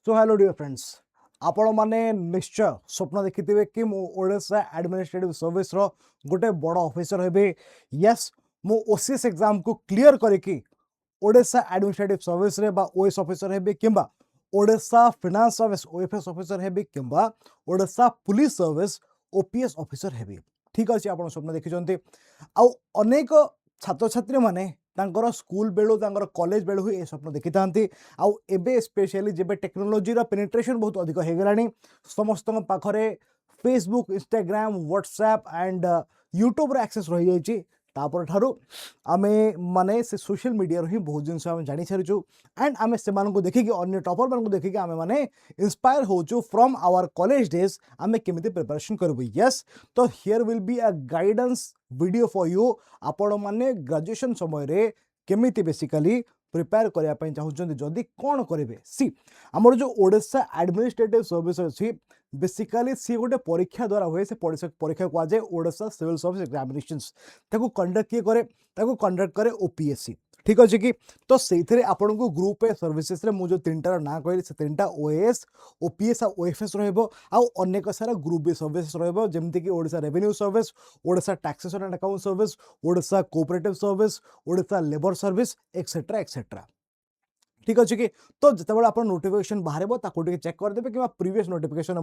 So hello dear friends आपण माने निश्चय स्वप्न देखिथिबे कि मु ओडिशा एडमिनिस्ट्रेटिव सर्विस रो गोटे बड़ ऑफिसर हेबे। यस मु ओसीएस एग्जाम को क्लियर करिकि ओडिशा एडमिनिस्ट्रेटिव सर्विस रे बा ओएस ऑफिसर हेबे किंबा Odisha finance service OFS officer हेबे किंबा Odisha police service OPS officer हेबे। ठीक अछि आपण स्वप्न देखिचंती आ अनेक छात्र छात्री माने तांकर स्कूल बेलू तांकर कॉलेज बेलू ही स्वप्न देखि थांती आउ एबे स्पेशली जेबे टेक्नोलोजी रा पेनिट्रेशन बहुत अधिक हे गेलानी समस्त पाखरे Facebook Instagram WhatsApp and YouTube रा एक्सेस रही जाइछि तापर ठारू आमे माने से सोशल मीडिया रो ही बहुत जिंस आमे जानि छरिछु एंड आमे से मान को देखि कि अन्य टॉपर मान को देखि कि आमे माने इंस्पायर होछु फ्रॉम आवर कॉलेज डेज आमे केमिति प्रिपरेशन करबो। यस तो here will be a guidance video for you आपण माने ग्रेजुएशन समय रे केमिति बेसिकली प्रिपेयर करिया पई चाहुचंदी जदी कोन करिवे सी हमर जो ओडिशा एडमिनिस्ट्रेटिव सर्विस अछि बेसिकली सी गोटे परीक्षा द्वारा हुए से परीक्षा को जाए ओडिशा सिविल सर्विस एग्जामिनेशंस ताको कंडक्ट किए करे ताको कंडक्ट करे ओपीएससी। ठीक अच्छे कि तो से आपन को ग्रुप ए सर्विसेस रे मु जो तीनटार ना कहली से तीनटा ओएस ओपीएस आ ओएफएस रहबो आ अनेक सारा ग्रुप बी सर्विसेस रहबो जेमति कि Odisha revenue service Odisha taxation and account service Odisha cooperative service Odisha labour service etcetera etcetera. ठीक अच्छे कि तो जिते आप नोटिफिकेशन बाहर चेक करदे कि प्रीवियस नोटिफिकेशन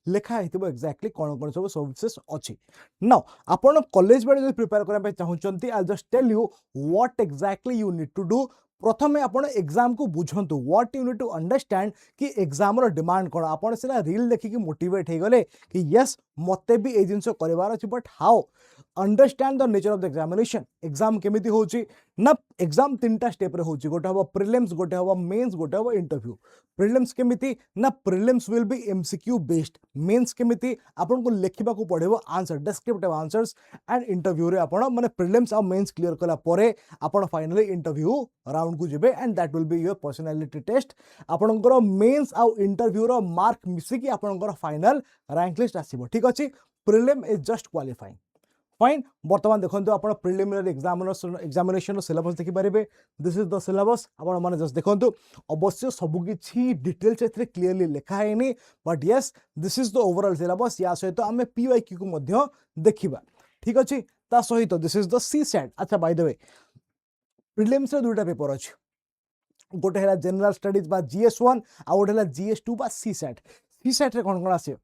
लिखा है एक्जाक्टली कौन कौन सब सर्विसेस अच्छी नाउ आपन कॉलेज बेले प्रिपेयर करने चाहते I just tell you what exactly you need to do. प्रथमे आपण एग्जाम को बुझंतु what you need to understand कि एग्जाम रो डिमांड कोन आपण सेना रील देखि मोटिवेट हे गले कि यस मते भी ए जिंस करबार अछि but how understand the nature of the examination exam केमिति होची ना एग्जाम तीनटा स्टेप रे होची गोटे हबो प्रीलिम्स गोटे हबो मेंस गोटे हबो इंटरव्यू। प्रीलिम्स केमिति ना prelims will be MCQ based mains केमिति आपन को लेखिबा को पड़ेबो answer descriptive answers and interview रे आपण माने प्रीलिम्स आ मेंस क्लियर कला परे आपण फाइनली इंटरव्यू राउंड को जिबे and that will be your personality test आपनकर मेंस आ इंटरव्यू रो मार्क मिसी कि आपनकर फाइनल रैंक लिस्ट आसीबो। ठीक अछि prelim is just qualifying fine बर्तमान देखो आप प्रिलिमिनरी एग्जामिनेशन सिलेबस देखि पारे दिस इज द सिलेबस आपण माने जस्ट देखो अवश्य सबकि डिटेल्स एथरे क्लियरली लिखा है but yes this is the overall syllabus या सहित आम पीवाईक्यू को मध्य देखिबा। ठीक अछि ता सहित this is the CSAT. अच्छा बाय द वे प्रिलिम्स रे दुटा पेपर अछि गोटे है जनरल स्टडीज बा जीएस1 आ गोटे है जीएस2 बा सी सेट। सी सेट रे कोन कोन आसे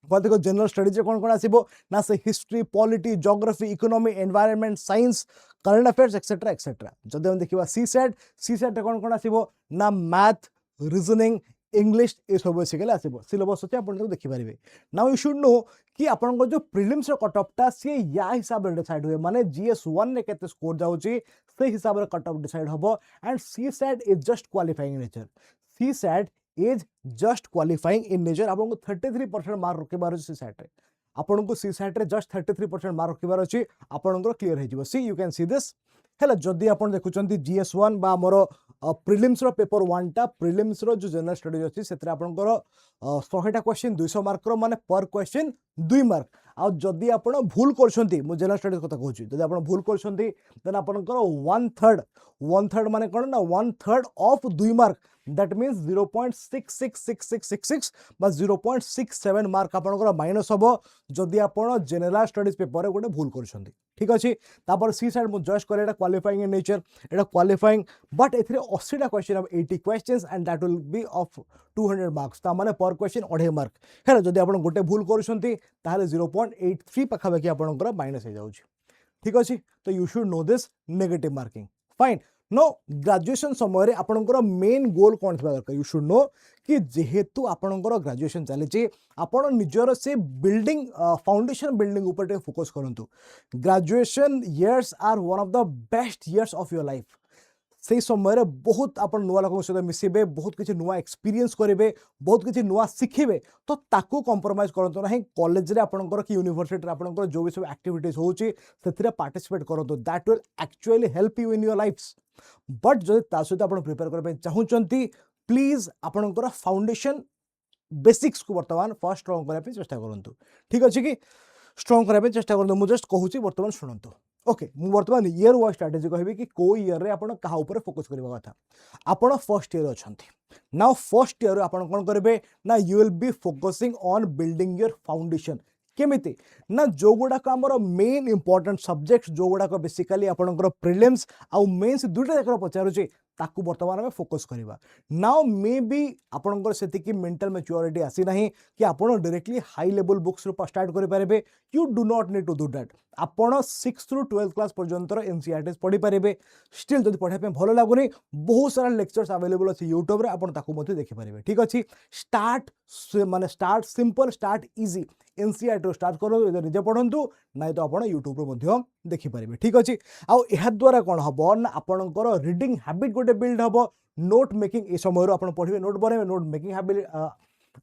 देखो जनरल स्टडीज कौन कौन आसीबो ना से history polity geography economy environment science current affairs etcetera etcetera. जदि हम देखिबा सी सेट कौन कौन आसीबो ना मैथ रीजनिंग इंग्लिश ये सब बेसिकली आसीबो सिलेबस होते आपण देखि पारिबे। नाउ यू शुड नो कि आपण जो प्रीलिम्स रो कट ऑफ टा से या हिसाब रे डिसाइड हुए माने जीएस1 ने केते स्कोर जाउची से हिसाब रे कट ऑफ डिसाइड हबो and CSAT is just qualifying nature CSAT is just qualifying in nature आपको 33% मार्क रखिबार सी सेट रे आपन को सी सेट रे जस्ट 33% मार्क रखिबार अछि आपन क्लियर हो जिवो। See you can see this हेला जदी आपन देखुचंती जीएस1 बा हमरो प्रीलिम्स रो पेपर 1 टा प्रीलिम्स रो जो जनरल स्टडीज अछि सेतरे आपन 100 टा क्वेश्चन 200 मार्क रो माने पर क्वेश्चन 2 मार्क आ जदी आपन भूल करछंती मु जनरल स्टडीज कथा कहूची जदी आपन भूल करछंती देन आपन 1/3 माने कोन ना 1/3 ऑफ 2 मार्क दैट मीन्स 0.666666 बा 0.67 मार्क आपन माइनस हबो जदी आपन जनरल स्टडीज पेपर गोटे भूल करछंती। ठीक अछि तापर सी साइड मु जस्ट करे एटा qualifying in nature Etah qualifying but एथरे 80 टा question of 80 questions and that will B of 200 marks ता माने पर क्वेश्चन 2.5 मार्क हेला जदी आपन गोटे भूल करछंती ताले 0.83 पखा बाकी आपन माइनस हो जाउची। ठीक अछि तो you should know this negative marking fine. नो ग्रेजुएशन समय रे आपनकर मेन गोल कौन थबा दरकार यू शुड नो कि जेहेतु आपनकर ग्रेजुएशन चली आपण निजर से बिल्डिंग फाउंडेशन बिल्डिंग ऊपर फोकस करंतु। Graduation years are one of the best years of your life से समय रे बहुत आपण नुआ लोक सहित मिसिबे बहुत किछि नुआ एक्सपीरियंस करिवे बहुत किछि नुआ शिखिबे तो ताकू कंप्रोमाइज करंतु नाही कॉलेज रे आपनकर कि यूनिवर्सिटी रे आपनकर जो भी सब एक्टिविटीज होउची सेथिरे पार्टिसिपेट करंतु that will actually help you in your lifes. But जदि ता सहित आपण प्रिपेयर करबे चाहुचंती प्लीज आपनकर फाउंडेशन बेसिक्स को वर्तमान फर्स्ट स्ट्रांग करबे चेष्टा करंतु। ठीक अछि कि स्ट्रांग करबे चेष्टा करंतु मु जस्ट कहूची वर्तमान सुनंतु ओके मु वर्तमान ईयर वाइज स्ट्राटेजी कहबी कि को ईयर रे आपण कहा ऊपर फोकस करबा कथा आपण फर्स्ट ईयर अछंती नाउ फर्स्ट ईयर आपण कोन करबे ना you will be focusing on building your foundation केमिति ना जो गुड़ाक आमर मेन इंपोर्टेंट सब्जेक्ट जो गुड़ाक बेसिकली आपंकर प्रिलिम्स आउ मेन्स दुईटा जाक पचारुचे ताकू बर्तमान आम फोकस करवा नाउ मे बी आपंकर से मेंटल मैच्योरिटी आसी ना कि आप directly high level books start करेंगे you do not need to do that आपण 6 ରୁ 12 क्लास पर्यंत एनसीईआरटी पढ़ी पारे स्टिल जब पढ़ाई भल लगुनि बहुत सारा लेक्चर्स अवेलेबल अच्छे यूट्यूब रे आपण ताकू देखिपारे ठीक अच्छे स्टार्ट माने start simple start easy NCERT start करो निजे पढ़ु ना तो आप यूट्यूब देखिपारे ठीक अच्छे आद्वारा कौन हम ना आपंकर रिडिंग हैबिट गोटे बिल्ड हम नोट मेकिंग ये समय आप पढ़े नोट बनइबे नोट मेकिंग हैबिट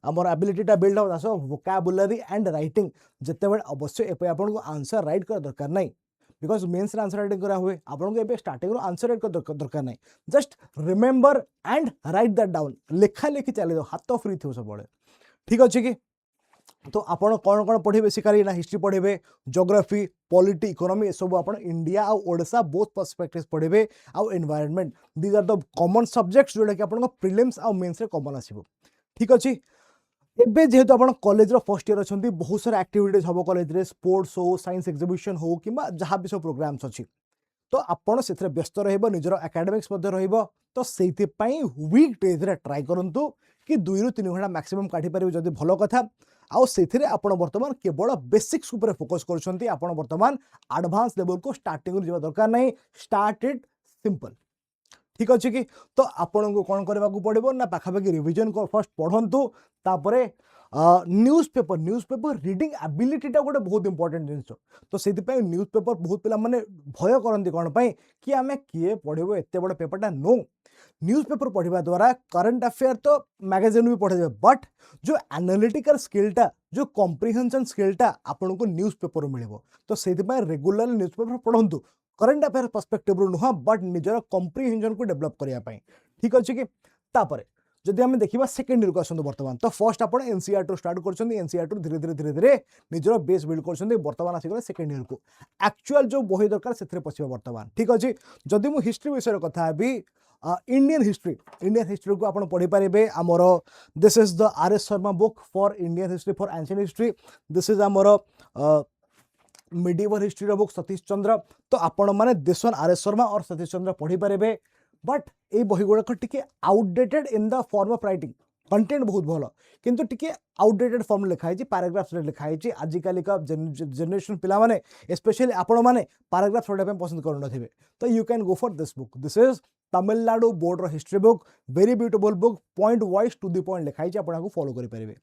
आमर एबिलिटीटा बिल्ड हम दास वोकाबुलरी एंड राइटिंग जिते बड़े अवश्य आपको आंसर राइट कर दरकार नहीं बिकज मेन्स आंसर राइटिंग करा हुए आपको स्टार्टिंग आंसर राइट कर दरकार नहीं just remember and right that down लेखा लेखि चली दो हाथ फ्री थो सब ठीक अच्छे कि तो आपण कौन कौन पढ़े बेसिकली ना हिस्ट्री पढ़े ज्योग्राफी पॉलिटी इकोनॉमी ये सब आप इंडिया और ओडिशा बोथ पर्सपेक्टिव्स पढ़े आउ environment these are the common subjects जोटा कि आपन प्रिलिम्स आउ मेंस रे कॉमन आसीबो ठीक अच्छे एबे जेहेतु आप कॉलेज फर्स्ट ईयर अच्छा बहुत सारा एक्टिविटीज हम कॉलेज रे स्पोर्ट्स हो साइंस एग्जिबिशन हो कि जहाँ भी सब प्रोग्राम्स अच्छी तो आपड़ से व्यस्त रजर एकेडमिक्स तो से वीक डेज ट्राए करूँ कि 2 ରୁ 3 घंटा मैक्सिमम काढ़ी पारे जब भल कथा आउ से बर्तमान केवल बेसिक्स उपर फोकस कर बर्तमान एडवांस लेवल को स्टार्टिंग जावा दरकार नहीं स्टार्ट इट सिंपल ठीक अच्छे कि तो आपण को कौन करने को पड़ो ना पाखापाखि रिविजन को फर्स्ट पढ़ंतु तापरे न्यूज पेपर रीडिंग एबिलिटीटा गोटे बहुत इंपोर्टेंट जिनस तो से न्यूज पेपर बहुत पिला माने भय करती कौन पाई कि आमे किए पढ़ो एत बड़ पेपरटा नो न्यूज पेपर पढ़ा द्वारा करंट अफेयर तो मैगजीन भी पढ़े बट जो एनालिटिकल स्किलटा जो कॉम्प्रिहेंशन स्किलटा आपन को न्यूज पेपर मिल तो से रेगुलर न्यूज पेपर पढ़ंतु करंट अफेयर पर्सपेक्टिव नुह बट निजर कॉम्प्रिहेंशन को डेवलप करने ठीक अच्छे कि तापर जदि आम देखा सेकेंड ईयर को आसतु बर्तमान तो फर्स्ट आप एनसीईआरटी स्टार्ट कर एनसीईआरटी धीरे धीरे धीरे धीरे निजर बेस बिल्ड कर बर्तमान आसिगले सेकेंड ईयर को एक्चुअल जो बही दरकार से पशिबा बर्तमान ठीक अच्छे जदि मु हिस्ट्री विषय कथा हेबी इंडियन हिस्ट्री को आप पढ़ी पारे आमर this is the RS. Sharma book for Indian history for ancient history this is आमर medieval history book Satish Chandra तो आपण मैंने दिस वन आर.एस. शर्मा और सतीश चंद्र पढ़ी पारे बट ये बही गुड़ाक टी outdated in the form of writing content बहुत भल किंतु टी आउटडेटेड फॉर्म लिखाई पैराग्राफ्स लिखाई आजिकल का जनरेशन पिला माने स्पेशली आपण मैंने पैराग्राफ्स पढ़ाई पसंद करूँ तो you can go for this book this is Tamil Nadu board history book very beautiful book point wise to the point लिखाई आपको फॉलो करेंगे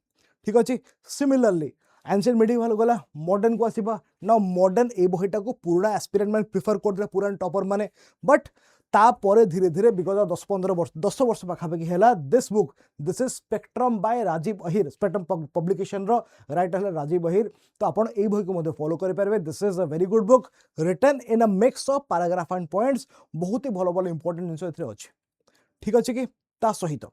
ठीक अच्छे सिमिलरली एंशिएंट मिडिवल गला मॉडर्न को आसवा ना मॉडर्न ए बहीटा को पुराना एस्पिरेंट मैंने प्रिफर करते पुराना टॉपर मैंने बट तापर धीरे धीरे विगत 10 वर्ष पाखापाखि है this book this is Spectrum by Rajiv Ahir Spectrum publication writer है राजीव अहिर तो आप यही बही को फॉलो करेंगे this is a very good book written in a mix of paragraph and points बहुत ही भल भल इंपोर्टेंट जिन अच्छे ठीक अच्छे कि ता सहित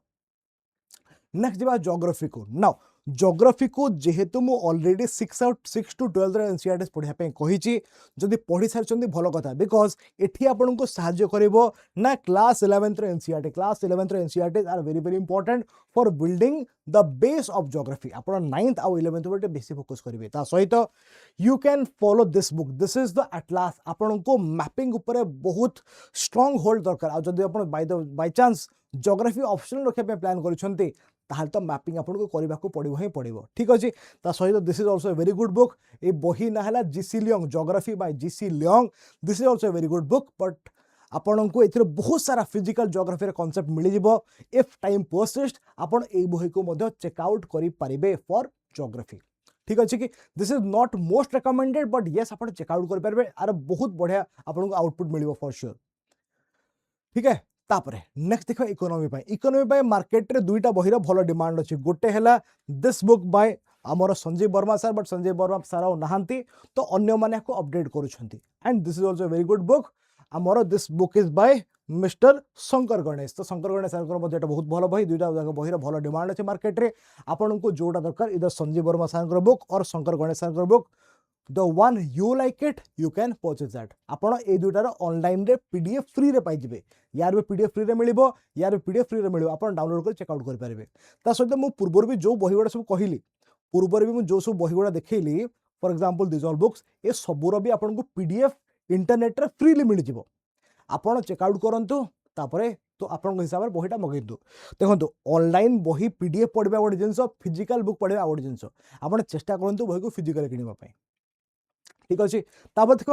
नेक्स्ट जा ज्योग्राफी को नाउ ज्योग्राफी को जेहेतु मु ऑलरेडी 6 to 12 एनसीईआरटी पढ़ाई कही जदि पढ़ी सारी भल कथा बिकज एठी आपन को साहाय्य करिवो ना class 11th NCERT class 11th NCERT are very very important for building the base of geography आपण 9th आउ 11th ऊपर बेसी फोकस करिवे ता सहित you can follow this book this is the atlas आपन को मैपिंग ऊपर बहुत स्ट्रांग होल्ड दरकार आ जदि आपण बाय चांस ज्योग्राफी ऑप्शनल रखिया प्लान करिसंती ताहले तो मैपिंग आपको करने को पड़ो ही पड़ो ठीक अच्छे सहित this is also very good book ये बही ना है GC Leong geography bye GC Leong this is also very good book but आपण को ए बहुत सारा फिजिकल ज्योग्राफी कॉन्सेप्ट मिल जाव इफ टाइम परसिस्ट आपन ए बही को चेकआउट करें फॉर ज्योग्राफी ठीक अच्छे कि this is not most recommended but yes आप चेकआउट करेंगे आर बहुत बढ़िया आपको आउटपुट मिल फॉर श्योर ठीक है तापरे नेक्स्ट देखा इकोनॉमी मार्केट रे दुईटा बहिर भल डिमांड अच्छी गोटे है दिस बुक बाय आमर Sanjeev Verma sir but Sanjeev Verma sir आ नहांती तो अन्य माने को अपडेट करूछंती and this is also very good book आमर this book is by Mr Shankar Ganesh तो शंकर गणेश सर बहुत भल बही दुईटा बहिर भल डिमांड अच्छे मार्केट रे आपन को जोटा दरकार इधर संजीव वर्मा सर बुक और Shankar Ganesh sir book the one you like it you can purchase that आपण ए दुटार ऑनलाइन रे पीडीएफ फ्री रे पाई जिवे यार भी पीडीएफ फ्री रे मिलिबो यार भी पीडीएफ फ्री रे मिलिबो आपण डाउनलोड कर चेक आउट कर परिबे ता सहित मु पूर्वर भी जो बही गुडा सब कहिली पूर्वर भी मु जो सब बही गुडा देखैली for example this all books ए सबुर भी आपण को पीडीएफ इंटरनेट रे फ्रीली मिल जिवो आपण चेक आउट करंतु तापरे तो आपण हिसाब से बहीटा मगेदु देखो ऑनलाइन बही पीडीएफ पढ़ा गोटे जिनस फिजिकल बुक पढ़ा गोटे जिनस आप चेष्टा करूँ बही को फिजिकल किणवाई ठीक अच्छे देख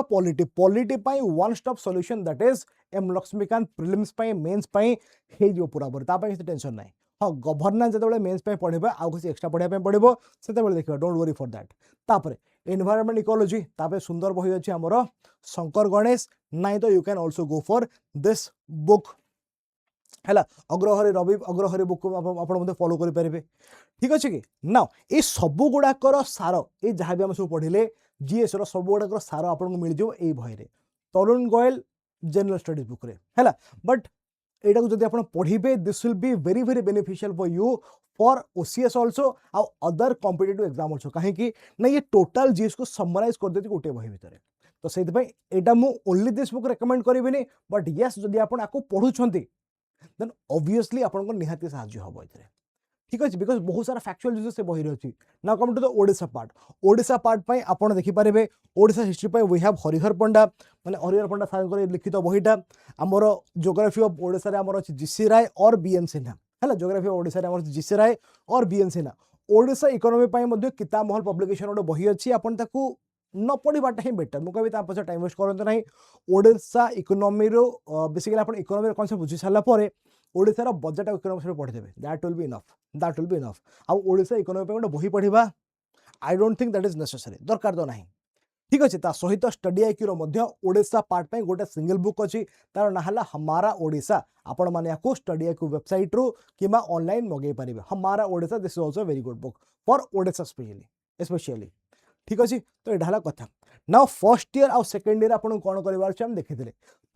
polity one stop solution that is M Laxmikant prelims mains हो पूरा किसी टेंशन ना हाँ गवर्नेंस जो मेन्स पढ़े आउ किसी एक्सट्रा पढ़ाई पड़ो से देखा डोंट वरी फॉर दैट तापर एनवायरमेंट इकोलॉजी तापर सुंदर बही अच्छी आमर शंकर गणेश नाई तो you can also go for this book है अग्रहरी रवि अग्रहरी बुक आप फॉलो करेंगे ठीक अच्छे कि ना ये सबू गुड़ाकर सार ये जहाँ भी आम सब पढ़ले जीएस सब गुड़ाकर सार आपको मिल जाए यही बही तरुण गोयल जनरल स्टडीज बुक है बट यहाँ को जब आप पढ़े this will be very very beneficial for you for OCS also आउ अदर कॉम्पिटिटिव एग्जाम ऑल्सो कहीं ना ये टोटल जीएस को समराइज कर देती गोटे बही भितर तो से यहाँ मुझे ओनली दिस बुक रेकमेंड करें बट येस जदि आप पढ़ुंट देन ऑब्वियसली आपको निहाती साहाय्य हम ये ठीक अच्छे बिकज बहुत सारा फैक्चुअल जिनिस से बही अच्छी ना come to the Odisha part आप देखिपारे Odisha history we have Harihar Panda माने हरिहर पंडा साहब लिखित बहीटा आमर ज्योग्राफी ऑफ ओडिशा आमर अच्छी जीसी राय और बीएन सिन्हा है ज्योग्राफी ऑफ ओडिशा आमर जीसी राय और बीएन सिन्हा ओडिशा इकोनॉमी किताब महल पब्लिकेशन गोटे बही अच्छी आपन ताकू न पढ़ाटा ही बेटर मुझे पीछे टाइम वेस्ट करते ना ओडिशा इकोनॉमी बेसिकली आप इकोनॉमी कौन से बुझी सारापर ओडिशार बजेट इकोनॉमिक्स पढ़ीदेवे दैट विल बी इनफ आउ ओडिशा इकोनॉमी गोटे बही पढ़ा I don't think that is necessary दरकार तो ना ठीक अच्छे सहित स्टडी आईक्यू ओडिशा पार्ट गोटे सिंगल बुक अच्छी तार ना है हमारा ओडिशा आपण मैंने स्टडी आईक्यू वेबसाइट रू कि ऑनलाइन मगे पारे हमारा Odisha this is also very good book for Odisha specially ठीक अच्छे तो यहाँ कथा ना फर्स्ट ईयर आउ सेकेंड ईयर आपको कौन कर देखी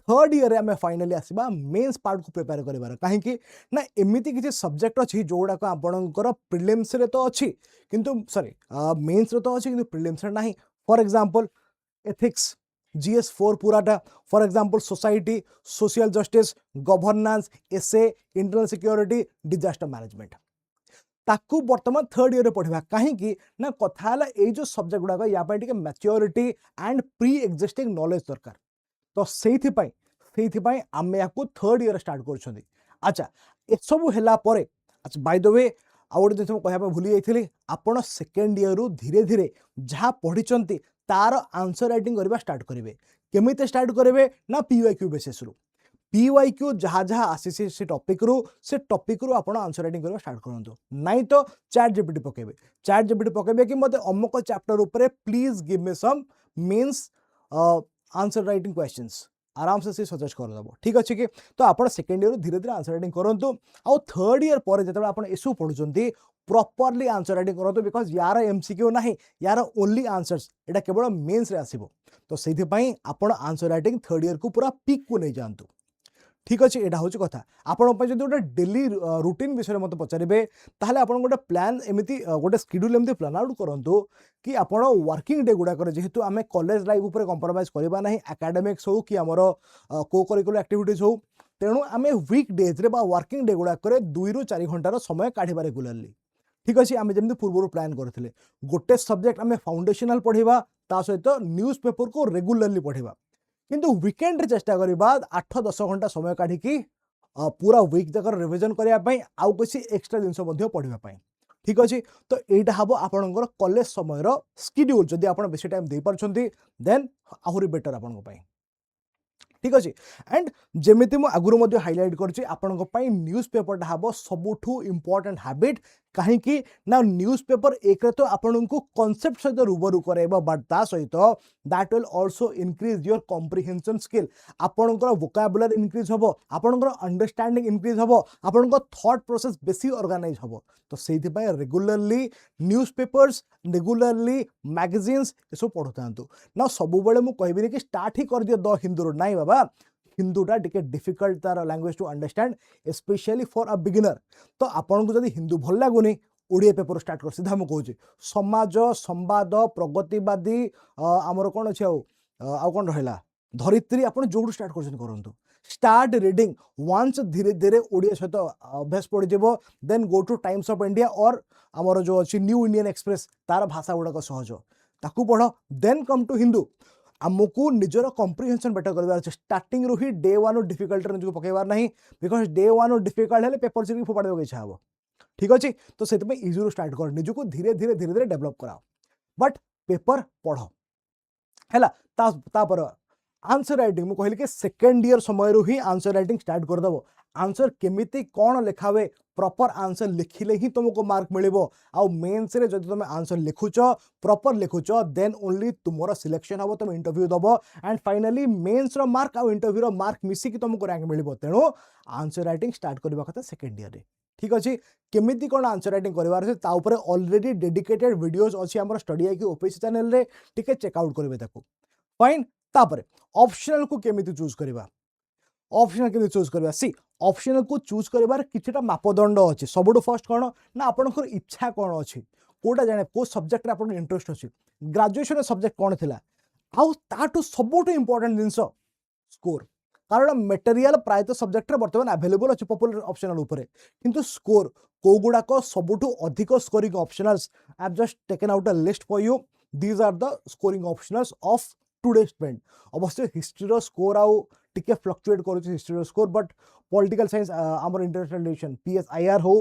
थर्ड ईयर में फाइनाली आसवा मेन्स पार्ट को प्रिपेयर कर कहीं ना एमती किसी सब्जेक्ट अच्छी जो गुड़ाक आपंकर प्रिलिम्स रे तो अच्छी किंतु सॉरी मेन्स रे तो अच्छी किंतु प्रिलिम्स रे नहीं फॉर एग्जांपल एथिक्स जीएस 4 पूराटा for example society social justice governance एसए इंटरनल सिक्योरिटी डिजास्टर मैनेजमेंट ताकू बर्तमान थर्ड ईयर पढ़ा कहीं ना कथा ये जो सब्जेक्ट गुड़ाक या maturity and pre existing knowledge दरकार तो से आम या थर्ड ईयर स्टार्ट कर अच्छा एसबू है अच्छा बाय द वे आउ गोटे जिन कहना भूली जाइए आपण सेकेंड ईयर रु धीरे धीरे जहाँ पढ़ी तार आंसर राइटिंग करवा स्टार्ट करेंगे केमी स्टार्ट करेंगे ना पीवाईक्यू बेसिस रु पीवाईक्यू जहाँ जहाँ आसी से टॉपिक रु आप आंसर राइटिंग करवा स्टार्ट करूँ नाई तो चैट जीपीटी पकेबे कि मत अमुक चैप्टर उपर please give me some mains answer writing questions आराम से सजेस्ट करदेव ठीक अच्छे कि तो आप सेकेंड ईयर धीरे धीरे आंसर राइटिंग करूँ आउ थर्ड ईयर पर जो आप एसबू पढ़ुं प्रॉपर्ली आंसर राइटिंग करूँ बिकज यार एमसीक्यू ना यार ओनली आंसर्स यहाँ केवल मेन्स रे आसिबो तो से आप आंसर राइटिंग थर्ड ईयर को पूरा पीक को नहीं जातु ठीक अच्छे यहाँ हूँ कथा आपड़ गोटे डेली रूटीन विषय मत पचारे ताहले आप गोटे प्लान एमती गोटे स्केड्यूल एमती प्लान आउट करूँ कि आप वर्किंग डे गुड़ाक जेहेतु आम कॉलेज लाइफ उपर कंप्रोमाइज करवा ना एकेडमिक्स हो कि आमर को करिकुलर एक्टिविटीज हो तेणु आम वीक डेज रे वर्किंग डे गुड़ाक 2 ରୁ 4 घंटार समय काढ़ा रेगुलारली ठीक अच्छे आम जमी पूर्व प्लान करते गोटे सब्जेक्ट आम फाउंडेशनल पढ़ा ता सहित न्यूज पेपर को रेगुलारली पढ़ा किंतु वीकेंड रे चेष्टा करवा 8-10 घंटा समय काढ़ी पूरा वीक तक रिविजन करने आउ किसी एक्सट्रा जिनस पढ़ाई ठीक अच्छे तो यहाँ हम आपंकर कॉलेज समय स्केड्यूल जदि आप बेसी टाइम दे पार्छंती देन आहुरी बेटर आपंक ठीक अच्छे एंड जमीती मुझे आगुरी हाइलाइट कर न्यूज पेपर हम सबुठू इंपोर्टेंट हैबिट कहीं ना न्यूज पेपर एक तो आपन को कॉन्सेप्ट सहित रूबरू कराइबा बट ता सहित that will also increase your comprehension skill आपनकर वोकाबुलरी इंक्रीज होबो आपनकर अंडरस्टैंडिंग इंक्रीज होबो आपनकर थॉट प्रोसेस बेसी ऑर्गेनाइज होबो तो सेति पय regularly news papers regularly magazines एसो पढ़ुतांतु ना सब बेले मु कहबिनी कि स्टार्ट ही कर दियो द हिंदू नाइ बाबा हिंदूटा टिके डिफिकल्ट तार language to understand specially for a beginner तो आपन को जदि हिंदू भल लागुनी ओडिया पेपर स्टार्ट कर सीधा मुझे कहूँ समाज संवाद प्रगतिवादी आमर कौन अच्छे आउ कौन रहा धरित्री आप जो स्टार्ट करूँ स्टार्ट रीडिंग वंस धीरे धीरे ओडिया सहित अभ्यास पड़ज then go to Times of India और आमर जो अच्छी न्यू इंडियन एक्सप्रेस तार भाषा गुड़ाक सहज ताकू पढ़ देन कम टू हिंदू आमको निजर कंप्रिहेंशन बेटर कर स्टार्टिंग रू ही डे वन डिफिकल्ट निजक पकेबार ना बिकज डे वन डिफिकल्ट है पेपर चिरी फोपाड़ इच्छा हे ठीक अच्छे तो से इजी रू स्टार्ट कर निजक धीरे धीरे धीरे धीरे डेभलप कराओ बट पेपर पढ़ है आंसर राइटिंग मुझे कहली कि सेकेंड ईयर समय रू ही आंसर राइटिंग स्टार्ट करदेव आंसर केमिति कौन लिखा हुए प्रॉपर आंसर लिखिले ही तुमको मार्क मिलिबो आउ मेंस रे जदि तुम आंसर लिखुच प्रॉपर लिखुच देन ओनली तुमरो सिलेक्शन हबो तुम इंटरव्यू दबो एंड फाइनली मेंस रो मार्क आउ इंटरव्यू रो मार्क मिसी कि तुमको रैंक मिलिबो तेणु आंसर राइटिंग स्टार्ट करबा कथा सेकेंड ईयर रे ठीक अछि केमिति कोन आंसर राइटिंग करबार छै ता ऊपर ऑलरेडी डेडिकेटेड वीडियोस अछि हमर स्टडी आईक्यू ओपीसी चैनल रे टिके चेक आउट करबे ताको फाइन तापर ऑप्शनल को केमिति चूज करबा ऑप्शनल केमिति चूज करबा सी ऑप्शनल को चूज करबार किछटा मापदंड अछि सबुठो फर्स्ट कोन ना आपनकर इच्छा कोन अछि कोटा जाने को सब्जेक्ट रे आपन इंटरेस्ट अछि ग्रेजुएशन सब्जेक्ट कोन थिला आउ ताटू सबुठो इंपोर्टेंट जिंस स्कोर कारण मटेरियल प्रायत सब्जेक्ट रे वर्तमान अवेलेबल अछि पॉपुलर ऑप्शनल ऊपर किंतु स्कोर को गुडा को सबुठो अधिक scoring optionals I have just taken out a list for you these are the scoring optionals of today student अवश्य हिस्ट्री रो स्कोर आउ टिके फ्लक्चुएट करूछि हिस्ट्री रो स्कोर बट पॉलिटिकल साइंस आमर इंटरनेशनल रिलेशन पीएसआईआर हो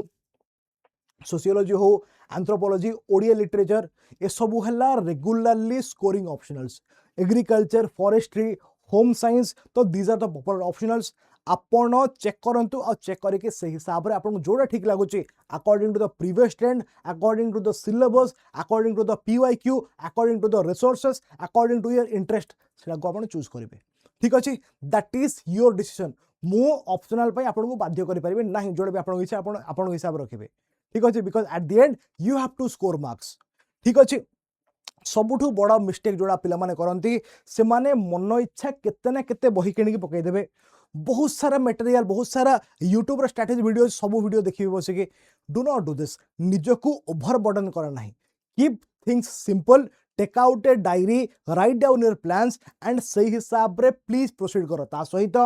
सोशियोलॉजी हो anthropology Odia literature ए सबु हला regularly scoring optionals agriculture forestry home science तो these are the popular optionals आपण चेक करंतु और चेक करके से हिसाब रे आपन जोड़ा ठीक लागुची according to the previous trend according to the syllabus according to the PYQ according to the resources according to your interest सेटा को आपन चूज करिवे ठीक अछि दैट इज योर डिसीजन मो ऑप्शनल पई आपन को बाध्य करि परिबे नाही जोड़ा भी आपन इच्छा आपन हिसाब रखिबे ठीक अछि because at the end you have to score marks ठीक अछि सबुठु बड़ा मिस्टेक जोड़ा पिला माने करंती से माने मन इच्छा केते ना केते बही किणी पकई देबे बहुत सारा मटेरियल बहुत सारा यूट्यूब रे स्ट्रेटजी वीडियो सब वीडियो देखिबे बसिके डू नॉट डू दिस निजको ओवर बर्डन करा नाही keep things simple take out a diary write down your plans and सही हिसाब रे प्लीज प्रोसीड करो ता सहित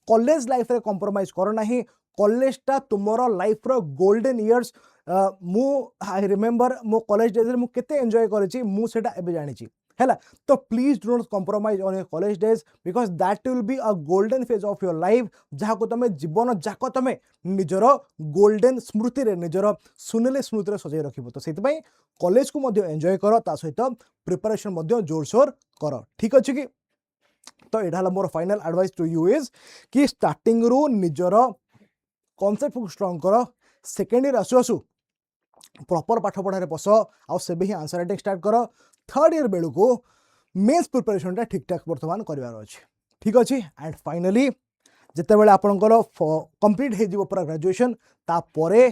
कॉलेज लाइफ रे कॉम्प्रोमाइज करो नाही कॉलेज टा तुमरो लाइफ रो गोल्डन इयर्स मु आई रिमेंबर मो कॉलेज डेज रे मु केते एंजॉय करिछि मु सेटा एबे जानिछि हैला तो please do not compromise on your college days because that will be a golden phase of your life जहाँ को तुम जीवन जाक तुम निजर गोल्डन स्मृति रे निजर सुनेले स्मृति रे सजाई रखिबो तो सेति कॉलेज को मध्य एंजॉय करो ता सहित प्रिपरेशन मध्य जोरसोर करो ठीक अछि कि तो एडा मोर final advice to you is कि स्टार्टिंग रू निजर कॉन्सेप्ट को स्ट्रांग करो सेकेंड ईयर आसु आसु प्रॉपर पाठ पढ़ारे बस आउ से ही आंसर राइटिंग स्टार्ट करो थर्ड ईयर बेलू को मेंस प्रिपरेशन ठीक ठाक बर्तमान करार अच्छे ठीक अच्छे एंड फाइनली जिते बड़े आपंकर कंप्लीट हो पूरा ग्रेजुएशन तापरे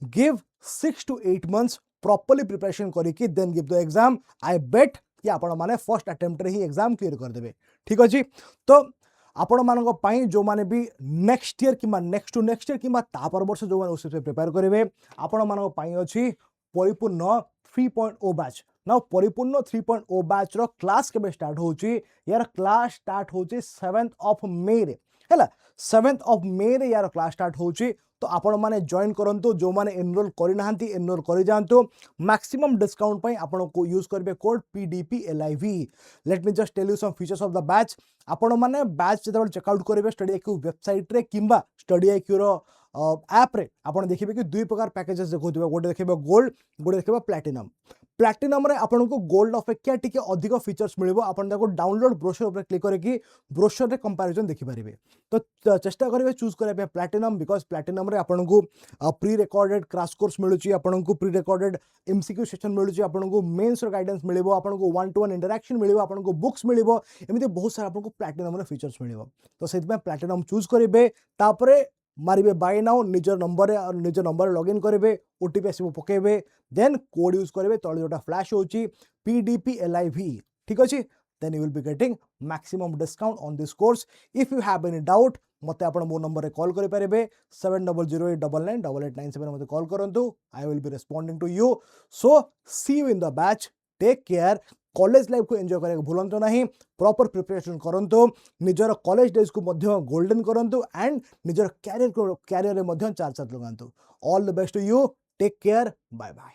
give 6 to 8 months properly preparation करके then give the exam I bet कि आपण माने फर्स्ट अटेम्प्ट रे ही एग्जाम क्लियर करदेवे ठीक अच्छे तो आपण मानक पई जो माने भी नेक्स्ट ईयर कि नेक्स्ट टू नेक्स्ट ईयर कि तापर वर्ष जो माने उसे प्रिपेयर करेंगे आपण मानक पई अछि परिपूर्ण 3.0 बैच ना परिपूर्ण 3.0 बैच रो क्लास के स्टार्ट होची यार क्लास स्टार्ट होची 7th of May रे हैला 7th of May रे यार क्लास स्टार्ट होची तो आपण माने जॉइन करंतु जो माने एनरोल करि नाहंती एनरोल करि जानतु मैक्सिमम डिस्काउंट पई आपण को यूज करबे code PDPLIV let me just tell you some features of the batch आपण माने बैच जेते चेकआउट करबे स्टडी आईक्यू वेबसाइट रे किंबा स्टडी आईक्यू रो ऐप रे आपण देखिबे कि दुई प्रकार पैकेजेस देखौथिबे गोटे देखिबे गोल्ड गोटे देखिबे प्लैटिनम प्लैटिनम रे आपण को गोल्ड अपेक्षा टिके अधिक फीचर्स मिलिबो आपण ताको डाउनलोड ब्रोशर ऊपर क्लिक करके ब्रोशर रे कंपैरिजन देखि परिबे तो चेष्टा करिवे चूज करबे प्लैटिनम बिकॉज़ प्लैटिनम रे आपण को प्री रिकॉर्डेड क्रैश कोर्स मिलुची आपण को प्री रिकॉर्डेड एमसीक्यू सेशन मिलुची आपण को मेंस रो गाइडेंस मिलिबो आपण को 1-to-1 इंटरेक्शन मिलिबो आपण को बुक्स मिलिबो एमिति बहुत सारा आपण को प्लैटिनम रे फीचर्स मिलिबो तो सेति में प्लैटिनम चूज करिवे तापरे मारिबे बाय नाउ निजर नंबर लॉगिन करेंगे ओटीपी आसो पकेबे देन कोड यूज करेंगे तले जोटा फ्लैश होची PDPLIV ठीक अच्छे then you will be getting maximum discount on this course. If you have any doubt मते आपण मो नंबर रे कॉल करि पारिबे 7008998897 मते कॉल करंतु. I will be responding to you. So see you in the batch. Take care. College life को enjoy करके भूलंतु नहीं. प्रॉपर प्रिपरेशन करंतु. निजर कॉलेज डेज को मध्य गोल्डन करंतु एंड निजर कैरियर रे मध्य चार चार लगांतु. All the best to you. Take care. Bye bye.